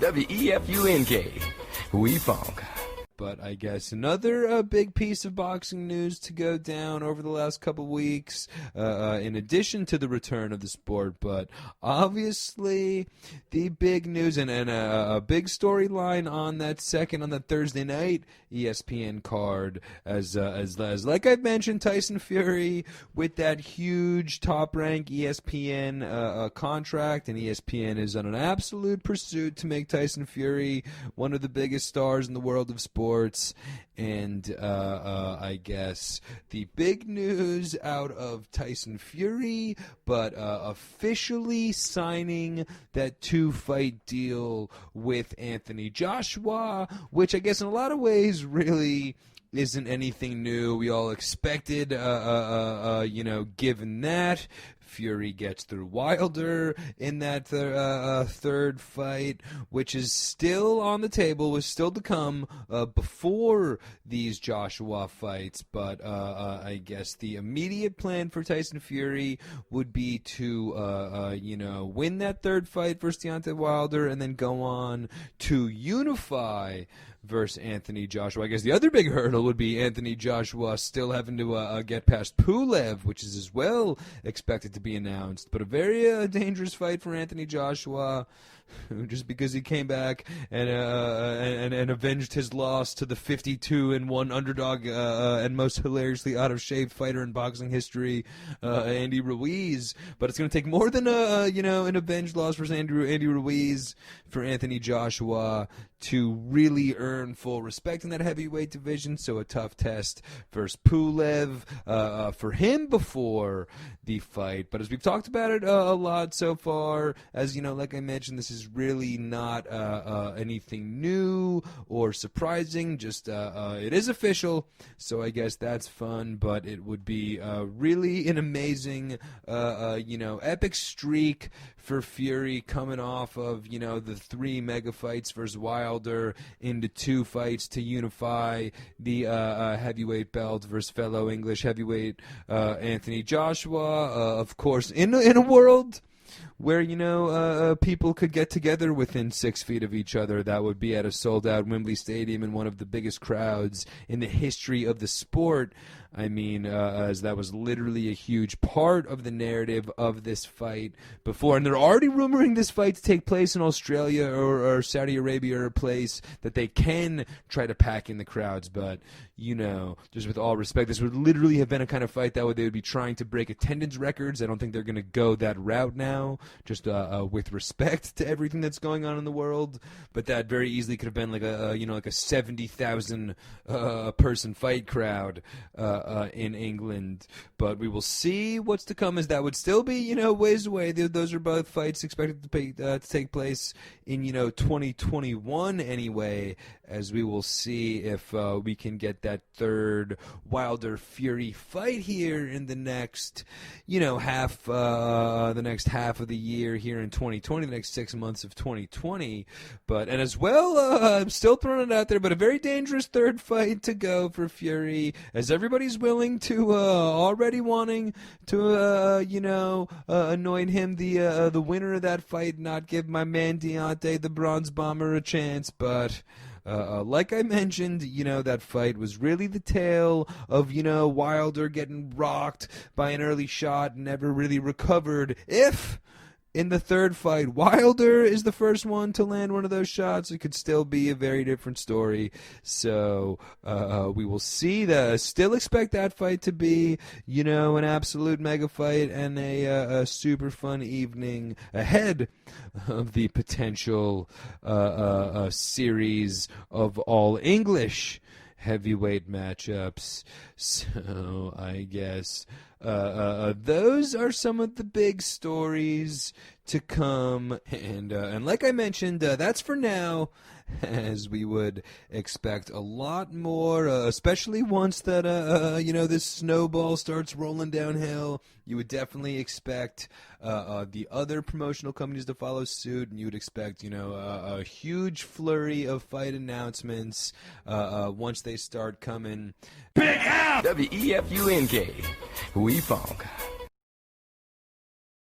WEFUNK. We funk. But I guess another big piece of boxing news to go down over the last couple weeks, in addition to the return of the sport. But obviously, the big news and a big storyline on that Thursday night ESPN card, as like I've mentioned, Tyson Fury with that huge top rank ESPN contract, and ESPN is on an absolute pursuit to make Tyson Fury one of the biggest stars in the world of sports. And I guess the big news out of Tyson Fury, but officially signing that 2-fight deal with Anthony Joshua, which I guess in a lot of ways really isn't anything new. We all expected, given that Fury gets through Wilder in that third fight, which is still on the table, was still to come before these Joshua fights. But I guess the immediate plan for Tyson Fury would be to, win that third fight versus Deontay Wilder and then go on to unify versus Anthony Joshua. I guess the other big hurdle would be Anthony Joshua still having to get past Pulev, which is as well expected to be announced. But a very dangerous fight for Anthony Joshua, just because he came back and avenged his loss to the 52-1 underdog and most hilariously out of shape fighter in boxing history, Andy Ruiz. But it's going to take more than an avenged loss versus Andy Ruiz for Anthony Joshua to really earn full respect in that heavyweight division. So a tough test versus Pulev for him before the fight. But as we've talked about it a lot so far, as you know, like I mentioned, this is really not anything new or surprising. Just it is official, so I guess that's fun. But it would be really an amazing, epic streak for Fury coming off of the 3 mega fights versus Wilder into 2 fights to unify the heavyweight belt versus fellow English heavyweight Anthony Joshua. Of course, in a world where people could get together within 6 feet of each other, that would be at a sold-out Wembley Stadium in one of the biggest crowds in the history of the sport. I mean, as that was literally a huge part of the narrative of this fight before. And they're already rumoring this fight to take place in Australia or Saudi Arabia, or a place that they can try to pack in the crowds. But, just with all respect, this would literally have been a kind of fight that they would be trying to break attendance records. I don't think they're going to go that route now, just with respect to everything that's going on in the world. But that very easily could have been like a 70,000 person fight crowd in England. But we will see what's to come, as that would still be ways away. Those are both fights expected to take place in 2021 anyway, as we will see if we can get that third Wilder Fury fight here in the next half of the year here in 2020, the next 6 months of 2020. And as well, I'm still throwing it out there, but a very dangerous third fight to go for Fury, as everybody's willing to already wanting to anoint him the winner of that fight, not give my man Deontay the Bronze Bomber a chance. But like I mentioned, that fight was really the tale of, Wilder getting rocked by an early shot and never really recovered. If in the third fight Wilder is the first one to land one of those shots, it could still be a very different story. So we will see. Still expect that fight to be, an absolute mega fight and a super fun evening ahead of the potential series of all English heavyweight matchups. So I guess those are some of the big stories to come, and like I mentioned, that's for now, as we would expect a lot more, especially once that this snowball starts rolling downhill. You would definitely expect the other promotional companies to follow suit, and you would expect a huge flurry of fight announcements once they start coming. WEFUNK. We funk.